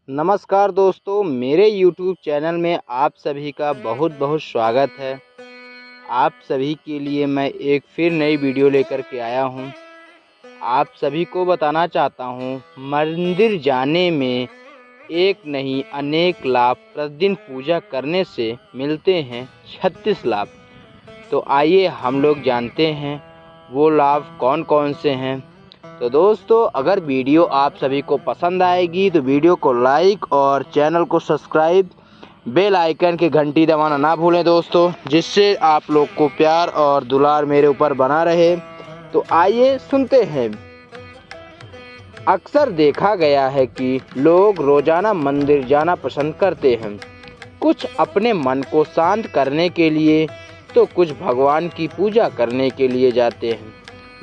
नमस्कार दोस्तों, मेरे YouTube चैनल में आप सभी का बहुत बहुत स्वागत है। आप सभी के लिए मैं एक फिर नई वीडियो लेकर के आया हूं। आप सभी को बताना चाहता हूं, मंदिर जाने में एक नहीं अनेक लाभ प्रतिदिन पूजा करने से मिलते हैं 36 लाभ। तो आइए हम लोग जानते हैं वो लाभ कौन कौन से हैं। तो दोस्तों, अगर वीडियो आप सभी को पसंद आएगी तो वीडियो को लाइक और चैनल को सब्सक्राइब, बेल आइकन की घंटी दबाना ना भूलें दोस्तों, जिससे आप लोग को प्यार और दुलार मेरे ऊपर बना रहे। तो आइए सुनते हैं। अक्सर देखा गया है कि लोग रोजाना मंदिर जाना पसंद करते हैं, कुछ अपने मन को शांत करने के लिए तो कुछ भगवान की पूजा करने के लिए जाते हैं।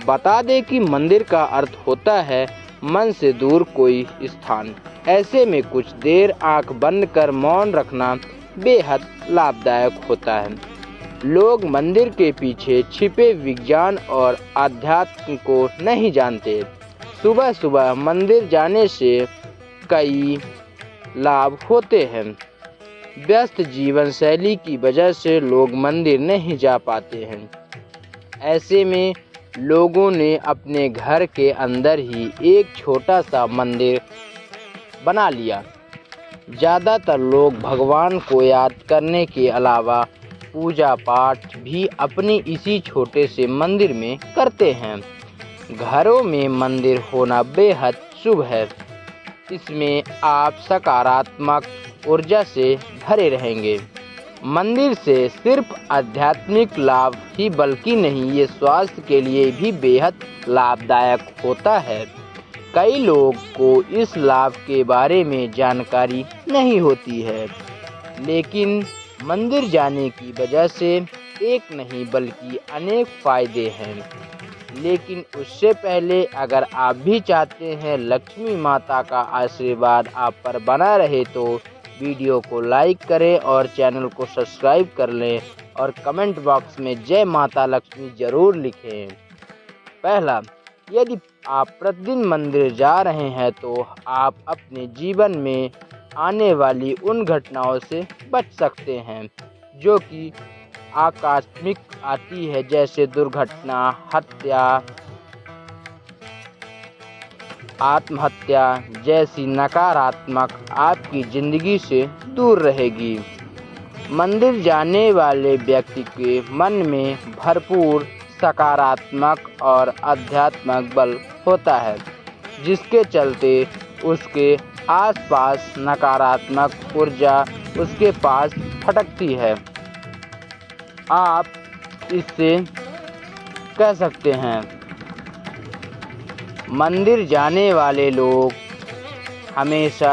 बता दें कि मंदिर का अर्थ होता है मन से दूर कोई स्थान। ऐसे में कुछ देर आंख बंद कर मौन रखना बेहद लाभदायक होता है। लोग मंदिर के पीछे छिपे विज्ञान और अध्यात्म को नहीं जानते। सुबह सुबह मंदिर जाने से कई लाभ होते हैं। व्यस्त जीवन शैली की वजह से लोग मंदिर नहीं जा पाते हैं। ऐसे में लोगों ने अपने घर के अंदर ही एक छोटा सा मंदिर बना लिया। ज़्यादातर लोग भगवान को याद करने के अलावा पूजा पाठ भी अपनी इसी छोटे से मंदिर में करते हैं। घरों में मंदिर होना बेहद शुभ है। इसमें आप सकारात्मक ऊर्जा से भरे रहेंगे। मंदिर से सिर्फ आध्यात्मिक लाभ ही बल्कि नहीं, ये स्वास्थ्य के लिए भी बेहद लाभदायक होता है। कई लोग को इस लाभ के बारे में जानकारी नहीं होती है, लेकिन मंदिर जाने की वजह से एक नहीं बल्कि अनेक फायदे हैं। लेकिन उससे पहले अगर आप भी चाहते हैं लक्ष्मी माता का आशीर्वाद आप पर बना रहे तो वीडियो को लाइक करें और चैनल को सब्सक्राइब कर लें और कमेंट बॉक्स में जय माता लक्ष्मी ज़रूर लिखें। पहला, यदि आप प्रतिदिन मंदिर जा रहे हैं तो आप अपने जीवन में आने वाली उन घटनाओं से बच सकते हैं जो कि आकस्मिक आती है, जैसे दुर्घटना, हत्या, आत्महत्या जैसी नकारात्मक आपकी ज़िंदगी से दूर रहेगी। मंदिर जाने वाले व्यक्ति के मन में भरपूर सकारात्मक और आध्यात्मिक बल होता है, जिसके चलते उसके आसपास नकारात्मक ऊर्जा उसके पास भटकती है। आप इससे कह सकते हैं, मंदिर जाने वाले लोग हमेशा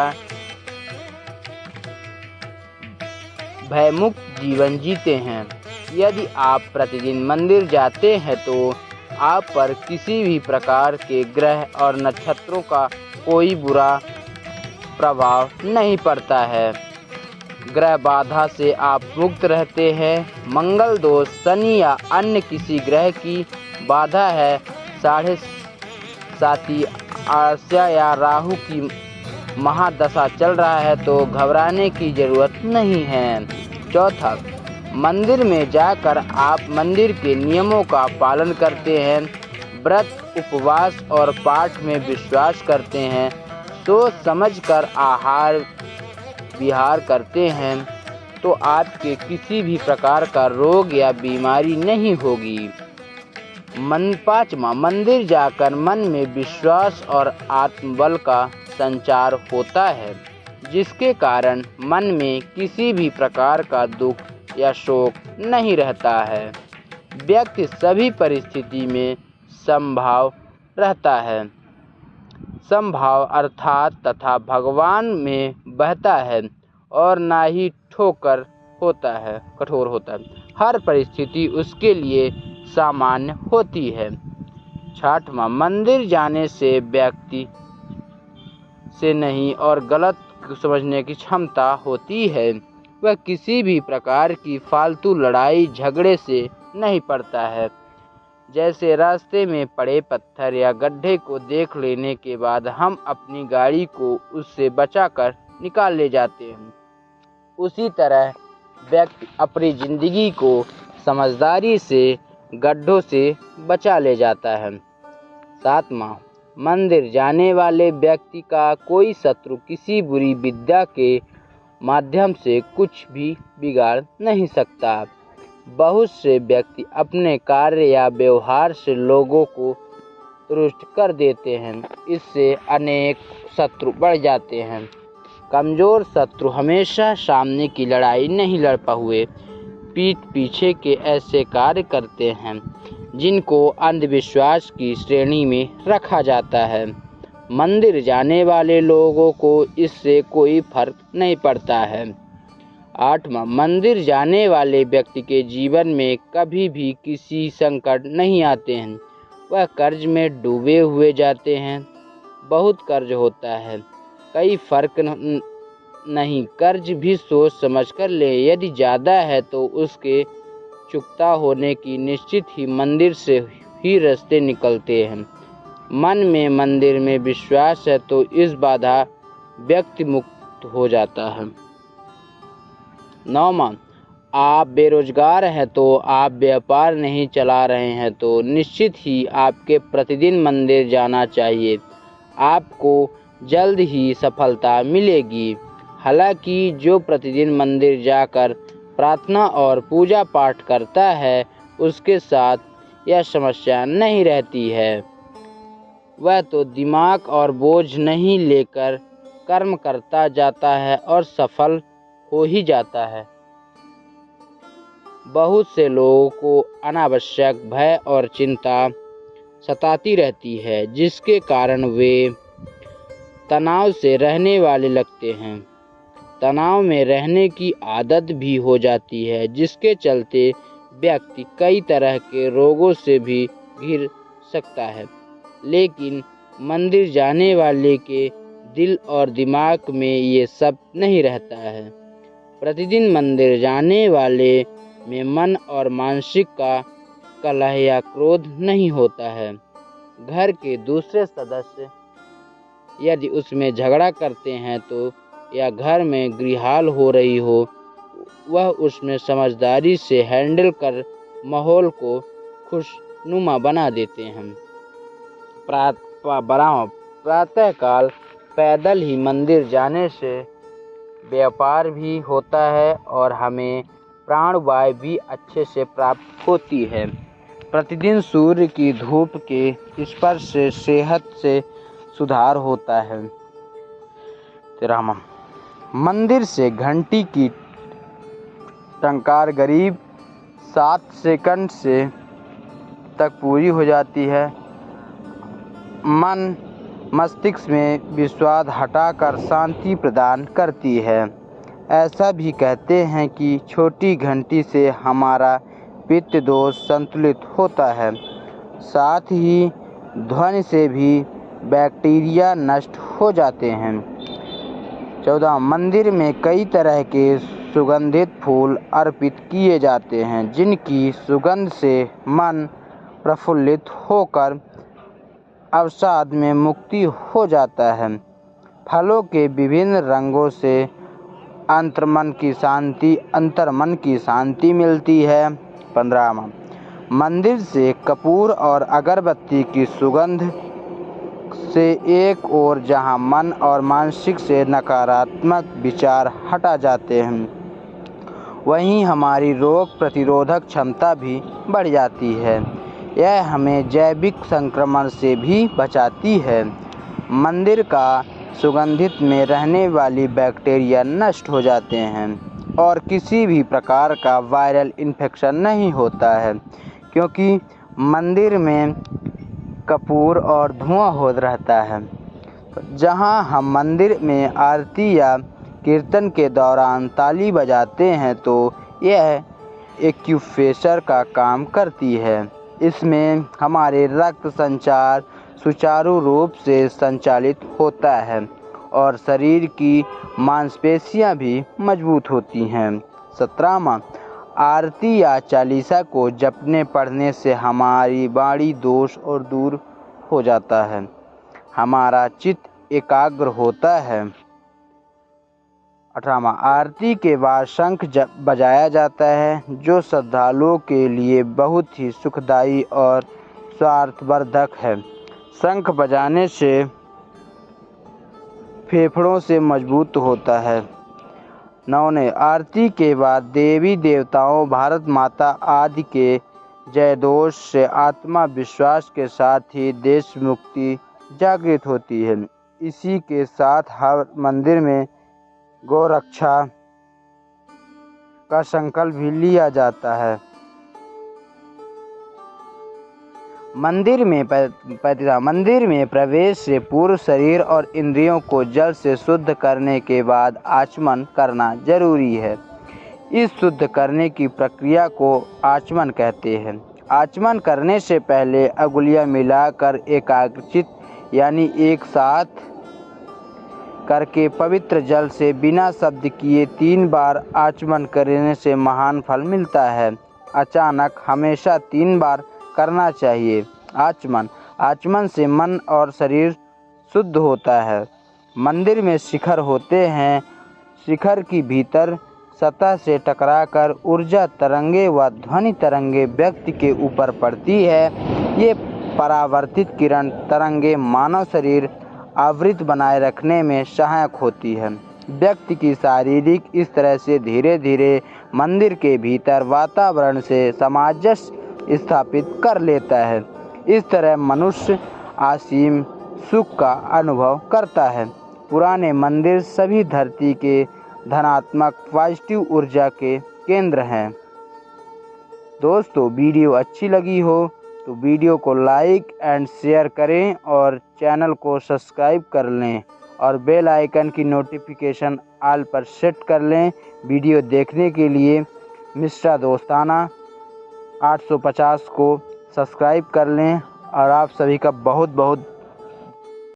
भयमुक्त जीवन जीते हैं। यदि आप प्रतिदिन मंदिर जाते हैं तो आप पर किसी भी प्रकार के ग्रह और नक्षत्रों का कोई बुरा प्रभाव नहीं पड़ता है। ग्रह बाधा से आप मुक्त रहते हैं। मंगल दोष, शनि या अन्य किसी ग्रह की बाधा है, साढ़े साथी आरस्या या राहु की महादशा चल रहा है तो घबराने की जरूरत नहीं है। चौथा, मंदिर में जाकर आप मंदिर के नियमों का पालन करते हैं, व्रत, उपवास और पाठ में विश्वास करते हैं, सोच समझकर आहार विहार करते हैं तो आपके किसी भी प्रकार का रोग या बीमारी नहीं होगी। पाँचवा, मंदिर जाकर मन में विश्वास और आत्मबल का संचार होता है, जिसके कारण मन में किसी भी प्रकार का दुख या शोक नहीं रहता है। व्यक्ति सभी परिस्थिति में समभाव रहता है। समभाव अर्थात तथा भगवान में बहता है और ना ही कठोर होता है। हर परिस्थिति उसके लिए सामान्य होती है। छठवां, मंदिर जाने से व्यक्ति से नहीं और गलत समझने की क्षमता होती है। वह किसी भी प्रकार की फालतू लड़ाई झगड़े से नहीं पड़ता है। जैसे रास्ते में पड़े पत्थर या गड्ढे को देख लेने के बाद हम अपनी गाड़ी को उससे बचाकर निकाल ले जाते हैं। उसी तरह व्यक्ति अपनी जिंदगी को समझदारी से गड्ढों से बचा ले जाता है। 7वां, मंदिर जाने वाले व्यक्ति का कोई शत्रु किसी बुरी विद्या के माध्यम से कुछ भी बिगाड़ नहीं सकता। बहुत से व्यक्ति अपने कार्य या व्यवहार से लोगों को रुष्ट कर देते हैं। इससे अनेक शत्रु बढ़ जाते हैं। कमज़ोर शत्रु हमेशा सामने की लड़ाई नहीं लड़ हुए पीठ पीछे के ऐसे कार्य करते हैं जिनको अंधविश्वास की श्रेणी में रखा जाता है। मंदिर जाने वाले लोगों को इससे कोई फर्क नहीं पड़ता है। 8वां, मंदिर जाने वाले व्यक्ति के जीवन में कभी भी किसी संकट नहीं आते हैं। वह कर्ज में डूबे हुए जाते हैं। बहुत कर्ज होता है, कई फर्क नहीं, कर्ज भी सोच समझ कर ले। यदि ज़्यादा है तो उसके चुकता होने की निश्चित ही मंदिर से ही रास्ते निकलते हैं। मन में मंदिर में विश्वास है तो इस बाधा व्यक्ति मुक्त हो जाता है। 9वां, आप बेरोजगार हैं तो आप व्यापार नहीं चला रहे हैं तो निश्चित ही आपके प्रतिदिन मंदिर जाना चाहिए। आपको जल्द ही सफलता मिलेगी। हालांकि जो प्रतिदिन मंदिर जाकर प्रार्थना और पूजा पाठ करता है उसके साथ यह समस्या नहीं रहती है। वह तो दिमाग और बोझ नहीं लेकर कर्म करता जाता है और सफल हो ही जाता है। बहुत से लोगों को अनावश्यक भय और चिंता सताती रहती है जिसके कारण वे तनाव से रहने वाले लगते हैं। तनाव में रहने की आदत भी हो जाती है जिसके चलते व्यक्ति कई तरह के रोगों से भी घिर सकता है। लेकिन मंदिर जाने वाले के दिल और दिमाग में ये सब नहीं रहता है। प्रतिदिन मंदिर जाने वाले में मन और मानसिक का कलह या क्रोध नहीं होता है। घर के दूसरे सदस्य यदि उसमें झगड़ा करते हैं तो या घर में गृहहाल हो रही हो, वह उसमें समझदारी से हैंडल कर माहौल को खुशनुमा बना देते हैं। प्रातःकाल पैदल ही मंदिर जाने से व्यापार भी होता है और हमें प्राणवायु भी अच्छे से प्राप्त होती है। प्रतिदिन सूर्य की धूप के स्पर्श से सेहत से सुधार होता है। 13वां, मंदिर से घंटी की टंकार करीब 7 सेकंड से तक पूरी हो जाती है। मन मस्तिष्क में विषाद हटाकर शांति प्रदान करती है। ऐसा भी कहते हैं कि छोटी घंटी से हमारा पित्त दोष संतुलित होता है। साथ ही ध्वनि से भी बैक्टीरिया नष्ट हो जाते हैं। 14, मंदिर में कई तरह के सुगंधित फूल अर्पित किए जाते हैं जिनकी सुगंध से मन प्रफुल्लित होकर अवसाद में मुक्ति हो जाता है। फलों के विभिन्न रंगों से अंतर्मन की शांति मिलती है। 15वां, मंदिर से कपूर और अगरबत्ती की सुगंध से एक और जहां मन और मानसिक से नकारात्मक विचार हटा जाते हैं, वहीं हमारी रोग प्रतिरोधक क्षमता भी बढ़ जाती है। यह हमें जैविक संक्रमण से भी बचाती है। मंदिर का सुगंधित में रहने वाली बैक्टीरिया नष्ट हो जाते हैं और किसी भी प्रकार का वायरल इन्फेक्शन नहीं होता है क्योंकि मंदिर में कपूर और धुआं हो रहता है। जहां हम मंदिर में आरती या कीर्तन के दौरान ताली बजाते हैं तो यह एक्यूप्रेशर का काम करती है। इसमें हमारे रक्त संचार सुचारू रूप से संचालित होता है और शरीर की मांसपेशियां भी मजबूत होती हैं। 17वां, आरती या चालीसा को जपने पढ़ने से हमारी वाणी दोष और दूर हो जाता है, हमारा चित्त एकाग्र होता है। 18वां, आरती के बाद शंख बजाया जाता है, जो श्रद्धालुओं के लिए बहुत ही सुखदायी और स्वास्थ्यवर्धक है। शंख बजाने से फेफड़ों से मजबूत होता है। 9वें, आरती के बाद देवी देवताओं, भारत माता आदि के जयघोष से आत्मा विश्वास के साथ ही देश मुक्ति जागृत होती है। इसी के साथ हर मंदिर में गौरक्षा का संकल्प भी लिया जाता है। मंदिर में प्रवेश से पूर्व शरीर और इंद्रियों को जल से शुद्ध करने के बाद आचमन करना जरूरी है। इस शुद्ध करने की प्रक्रिया को आचमन कहते हैं। आचमन करने से पहले अंगुलियां मिलाकर एकाग्रचित यानी एक साथ करके पवित्र जल से बिना शब्द किए 3 बार आचमन करने से महान फल मिलता है। अचानक हमेशा 3 बार करना चाहिए। आचमन से मन और शरीर शुद्ध होता है। मंदिर में शिखर होते हैं। शिखर की भीतर सतह से टकराकर ऊर्जा तरंगे व ध्वनि तरंगे व्यक्ति के ऊपर पड़ती है। ये परावर्तित किरण तरंगे मानव शरीर आवृत बनाए रखने में सहायक होती है। व्यक्ति की शारीरिक इस तरह से धीरे धीरे मंदिर के भीतर वातावरण से सामंजस्य स्थापित कर लेता है। इस तरह मनुष्य असीम सुख का अनुभव करता है। पुराने मंदिर सभी धरती के धनात्मक पॉजिटिव ऊर्जा के केंद्र हैं। दोस्तों, वीडियो अच्छी लगी हो तो वीडियो को लाइक एंड शेयर करें और चैनल को सब्सक्राइब कर लें और बेल आइकन की नोटिफिकेशन ऑल पर सेट कर लें। वीडियो देखने के लिए मिस्टर दोस्ताना 850 को सब्सक्राइब कर लें और आप सभी का बहुत बहुत